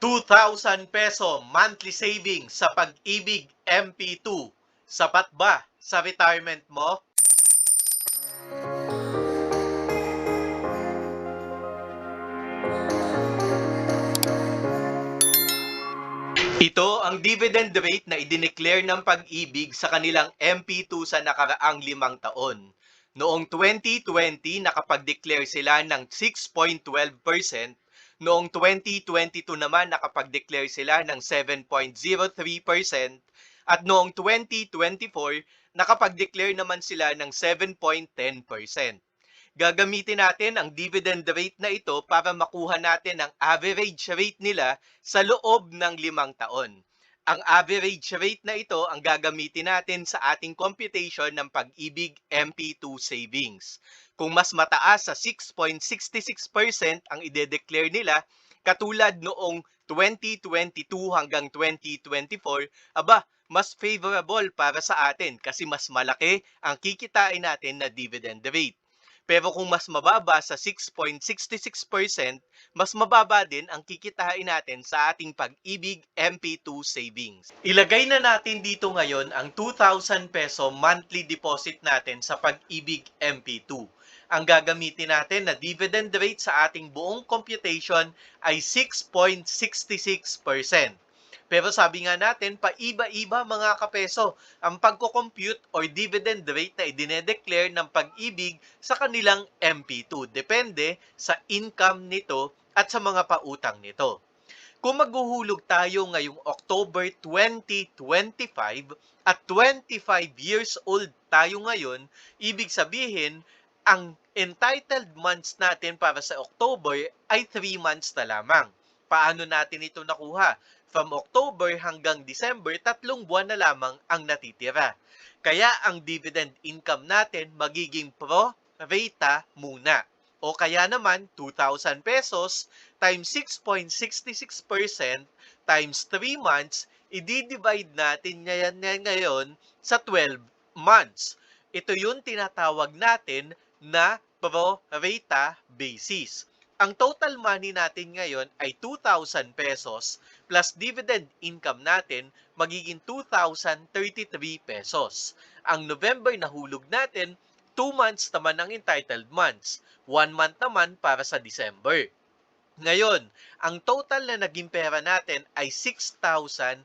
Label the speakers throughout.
Speaker 1: 2,000 peso monthly savings sa Pag-ibig MP2. Sapat ba sa retirement mo? Ito ang dividend rate na idineclare ng Pag-ibig sa kanilang MP2 sa nakaraang 5 taon. Noong 2020, nakapag-declare sila ng 6.12%. Noong 2022 naman, nakapag-declare sila ng 7.03%. At noong 2024, nakapag-declare naman sila ng 7.10%. Gagamitin natin ang dividend rate na ito para makuha natin ang average rate nila sa loob ng 5 taon. Ang average rate na ito ang gagamitin natin sa ating computation ng Pag-ibig MP2 savings. Kung mas mataas sa 6.66% ang ide-declare nila, katulad noong 2022 hanggang 2024, mas favorable para sa atin kasi mas malaki ang kikitain natin na dividend rate. Pero kung mas mababa sa 6.66%, mas mababa din ang kikitain natin sa ating Pag-ibig MP2 savings. Ilagay na natin dito ngayon ang 2,000 peso monthly deposit natin sa Pag-ibig MP2. Ang gagamitin natin na dividend rate sa ating buong computation ay 6.66%. Pero sabi nga natin, paiba-iba mga kapeso ang pagko-compute or dividend rate na idinedeclare ng Pag-ibig sa kanilang MP2. Depende sa income nito at sa mga pautang nito. Kung maghuhulog tayo ngayong October 2025 at 25 years old tayo ngayon, ibig sabihin, ang entitled months natin para sa October ay 3 months na lamang. Paano natin ito nakuha? From October hanggang December, 3 buwan na lamang ang natitira. Kaya ang dividend income natin magiging pro rata muna. O kaya naman, 2,000 pesos times 6.66% times 3 months, i-divide natin ngayon sa 12 months. Ito yung tinatawag natin na pro rata basis. Ang total money natin ngayon ay 2,000 pesos plus dividend income natin magiging 2,033 pesos. Ang November na hulog natin, 2 months naman ang entitled months. 1 month naman para sa December. Ngayon, ang total na naging pera natin ay 6,066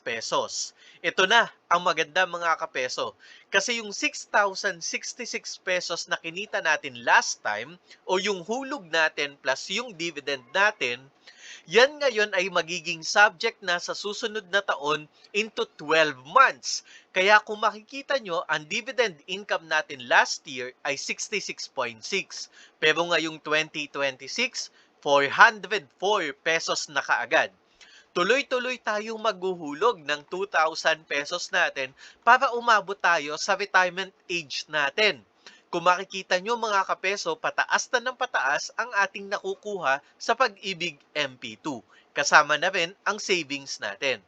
Speaker 1: pesos. Ito na ang maganda mga kapeso. Kasi yung 6,066 pesos na kinita natin last time o yung hulog natin plus yung dividend natin, yan ngayon ay magiging subject na sa susunod na taon into 12 months. Kaya kung makikita nyo, ang dividend income natin last year ay 66.6. Pero ngayong 2026, 404 pesos na kaagad. Tuloy-tuloy tayong maghuhulog ng 2,000 pesos natin para umabot tayo sa retirement age natin. Kung makikita nyo mga kapeso, pataas na ng pataas ang ating nakukuha sa Pag-ibig MP2. Kasama na rin ang savings natin.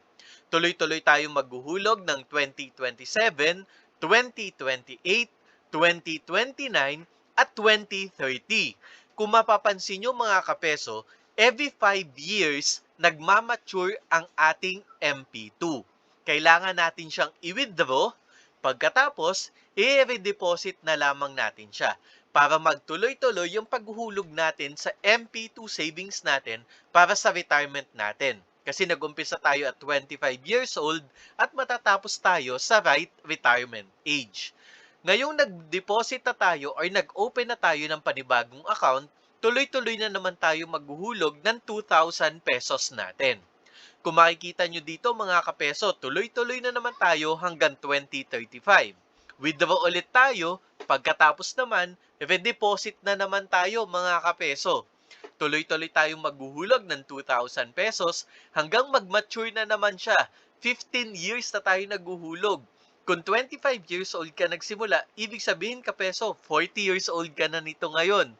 Speaker 1: Tuloy-tuloy tayong maghuhulog ng 2027, 2028, 2029 at 2030. Kung mapapansin nyo mga kapeso, every 5 years, nagmamature ang ating MP2. Kailangan natin siyang i-withdraw. Pagkatapos, i-redeposit na lamang natin siya para magtuloy-tuloy yung paghuhulog natin sa MP2 savings natin para sa retirement natin. Kasi nag-umpisa tayo at 25 years old at matatapos tayo sa right retirement age. Ngayong nag-deposit na tayo or nag-open na tayo ng panibagong account, tuloy-tuloy na naman tayo maghuhulog ng 2,000 pesos natin. Kung makikita nyo dito mga kapeso, tuloy-tuloy na naman tayo hanggang 2035. Withdraw ulit tayo, pagkatapos naman, redeposit na naman tayo mga kapeso. Tuloy-tuloy tayong maghuhulog ng 2,000 pesos hanggang mag-mature na naman siya. 15 years na tayo naghuhulog. Kung 25 years old ka nagsimula, ibig sabihin kapeso, 40 years old ka na nito ngayon.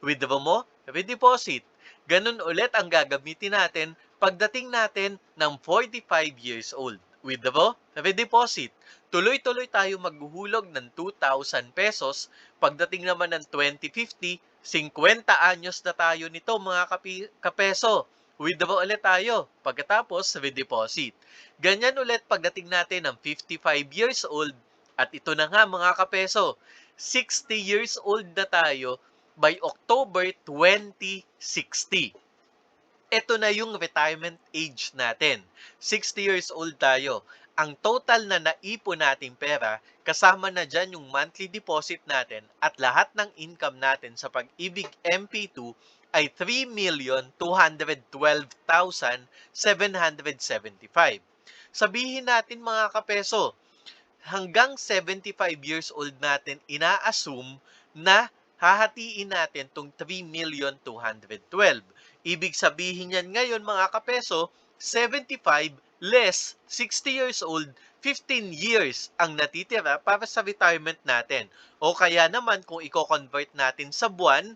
Speaker 1: Withdraw mo, redeposit. Ganun ulit ang gagamitin natin pagdating natin ng 45 years old. Withdraw, redeposit. Tuloy-tuloy tayo maghuhulog ng 2,000 pesos. Pagdating naman ng 2050, 50 anyos na tayo nito mga kapeso. Withdraw ulit tayo. Pagkatapos, redeposit. Ganyan ulit pagdating natin ng 55 years old. At ito na nga mga kapeso, 60 years old na tayo by October 2060. Ito na yung retirement age natin. 60 years old tayo. Ang total na naipon nating pera, kasama na dyan yung monthly deposit natin at lahat ng income natin sa Pag-ibig MP2 ay 3,212,775. Sabihin natin mga kapeso, hanggang 75 years old natin ina-assume na hahatiin natin tong 3,212. Ibig sabihin yan ngayon mga kapeso, 75 less 60 years old, 15 years ang natitira para sa retirement natin. O kaya naman kung i-convert natin sa buwan,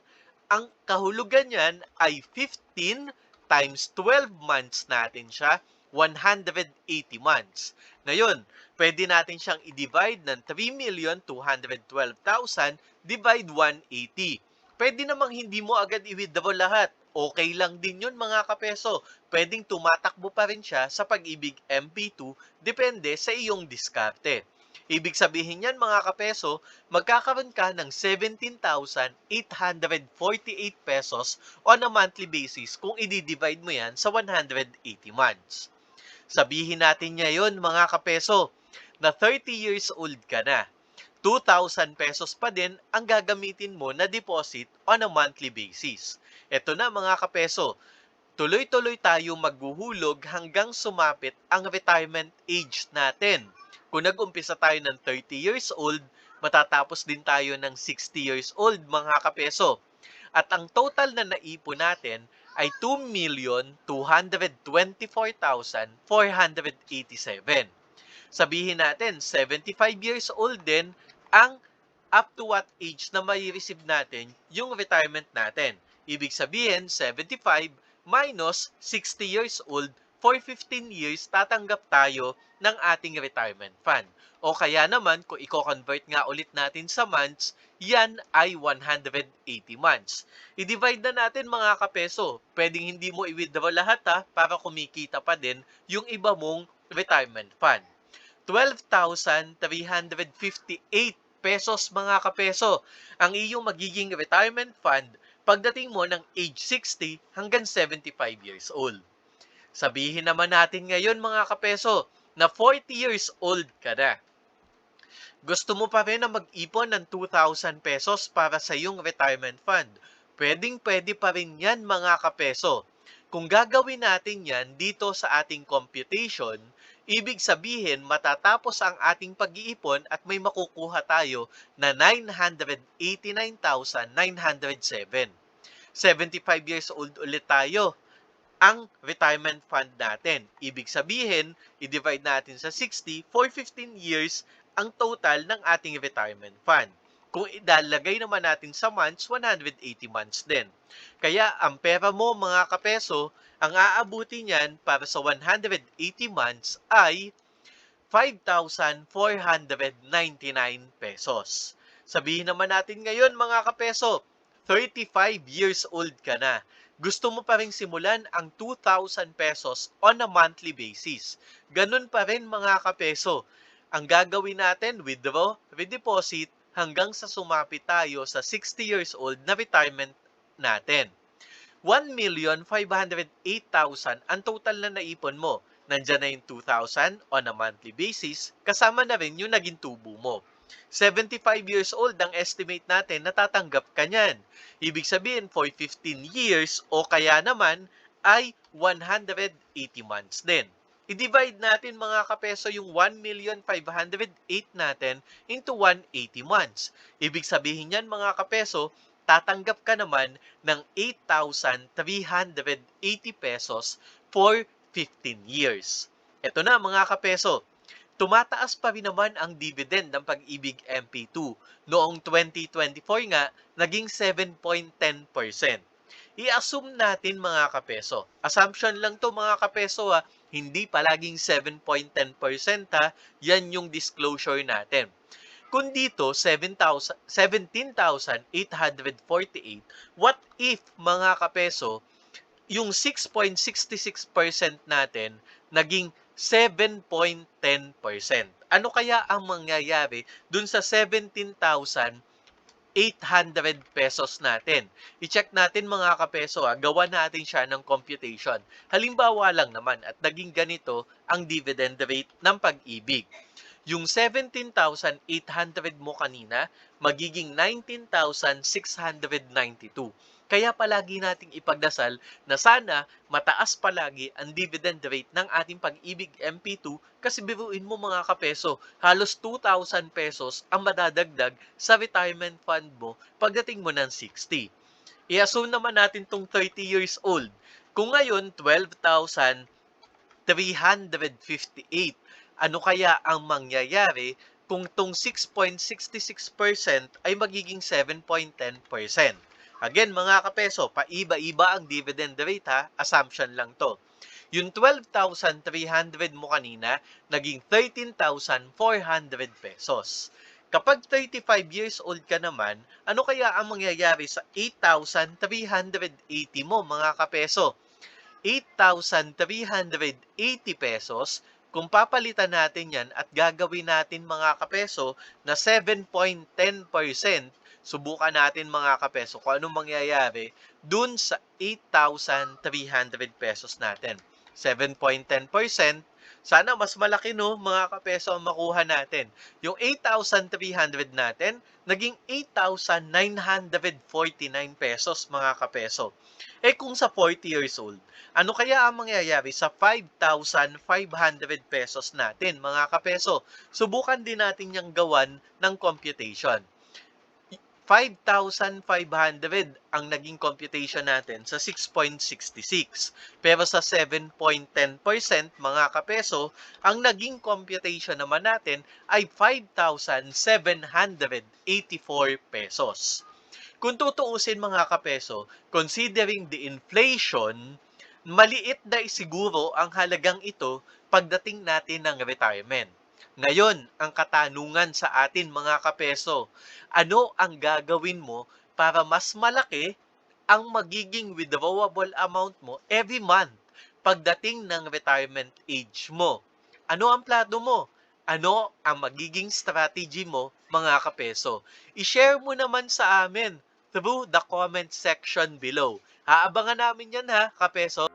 Speaker 1: ang kahulugan niyan ay 15 times 12 months natin siya, 180 months. Ngayon, pwede natin siyang i-divide ng 3,212,000 divide 180. Pwede namang hindi mo agad i-withdraw lahat. Okay lang din yun mga kapeso. Pwedeng tumatakbo pa rin siya sa Pag-ibig MP2 depende sa iyong diskarte. Ibig sabihin yan mga kapeso, magkakaroon ka ng 17,848 pesos on a monthly basis kung i-divide mo yan sa 180 months. Sabihin natin ngayon mga kapeso na 30 years old ka na. 2,000 pesos pa din ang gagamitin mo na deposit on a monthly basis. Ito na mga kapeso, tuloy-tuloy tayo maghuhulog hanggang sumapit ang retirement age natin. Kung nag-umpisa tayo ng 30 years old, matatapos din tayo ng 60 years old mga kapeso. At ang total na naipon natin ay 2,224,487. Sabihin natin, 75 years old din ang up to what age na may receive natin yung retirement natin. Ibig sabihin, 75 minus 60 years old, for 15 years tatanggap tayo ng ating retirement fund. O kaya naman, kung i-convert nga ulit natin sa months, yan ay 180 months. I-divide na natin mga kapeso. Pwedeng hindi mo i-withdraw lahat para kumikita pa din yung iba mong retirement fund. 12,358 pesos mga kapeso ang iyong magiging retirement fund pagdating mo ng age 60 hanggang 75 years old. Sabihin naman natin ngayon mga kapeso na 40 years old ka na. Gusto mo pa rin na mag-ipon ng 2,000 pesos para sa iyong retirement fund. Pwedeng-pwede pa rin yan mga kapeso. Kung gagawin natin yan dito sa ating computation, ibig sabihin matatapos ang ating pag-iipon at may makukuha tayo na 989,907. 75 years old ulit tayo ang retirement fund natin. Ibig sabihin, i-divide natin sa 60 for 15 years ang total ng ating retirement fund. Kung idalagay naman natin sa months, 180 months din. Kaya ang pera mo mga kapeso, ang aabuti niyan para sa 180 months ay 5,499 pesos. Sabihin naman natin ngayon mga kapeso, 35 years old ka na. Gusto mo pa rin simulan ang 2,000 pesos on a monthly basis. Ganun pa rin mga kapeso. Ang gagawin natin, withdraw, redeposit, hanggang sa sumapit tayo sa 60 years old na retirement natin. 1,508,000 ang total na naipon mo. Nandyan na yung 2,000 on a monthly basis, kasama na rin yung naging tubo mo. 75 years old ang estimate natin na tatanggap ka niyan. Ibig sabihin, for 15 years o kaya naman ay 180 months din. I-divide natin mga kapeso yung 1,508 natin into 180 months. Ibig sabihin yan mga kapeso, tatanggap ka naman ng 8,380 pesos for 15 years. Ito na mga kapeso, tumataas pa rin naman ang dividend ng Pag-ibig MP2. Noong 2024 nga, naging 7.10%. I-assume natin mga kapeso. Assumption lang to mga kapeso hindi palaging 7.10% Yan yung disclosure natin. Kung dito, 17,848, what if mga kapeso, yung 6.66% natin naging 7.10%. Ano kaya ang mangyayari dun sa 17,800 pesos natin? I-check natin mga kapeso, gawa natin siya ng computation. Halimbawa lang naman at naging ganito ang dividend rate ng Pag-ibig. Yung 17,800 mo kanina, magiging 19,692. Kaya palagi nating ipagdasal na sana mataas palagi ang dividend rate ng ating Pag-ibig MP2 kasi biruin mo mga kapeso, halos 2,000 pesos ang madadagdag sa retirement fund mo pagdating mo ng 60. I-assume naman natin tong 30 years old. Kung ngayon 12,358, ano kaya ang mangyayari kung tong 6.66% ay magiging 7.10%? Again, mga kapeso, paiba-iba ang dividend rate ha, assumption lang to. Yung 12,300 mo kanina, naging 13,400 pesos. Kapag 35 years old ka naman, ano kaya ang mangyayari sa 8,380 mo mga kapeso? 8,380 pesos, kung papalitan natin yan at gagawin natin mga kapeso na 7.10%, subukan natin mga kapeso kung anong mangyayari dun sa 8,300 pesos natin. 7.10%, sana mas malaki no mga kapeso ang makuha natin. Yung 8,300 natin, naging 8,949 pesos mga kapeso. Eh kung sa 40 years old, ano kaya ang mangyayari sa 5,500 pesos natin mga kapeso? Subukan din natin yung gawan ng computation. 5,500 ang naging computation natin sa 6.66. Pero sa 7.10% mga kapeso, ang naging computation naman natin ay 5,784 pesos. Kung tutuusin mga kapeso, considering the inflation, maliit na siguro ang halagang ito pagdating natin ng retirement. Ngayon, ang katanungan sa atin mga kapeso, ano ang gagawin mo para mas malaki ang magiging withdrawable amount mo every month pagdating ng retirement age mo? Ano ang plano mo? Ano ang magiging strategy mo mga kapeso? I-share mo naman sa amin through the comment section below. Aabangan namin yan ha, kapeso.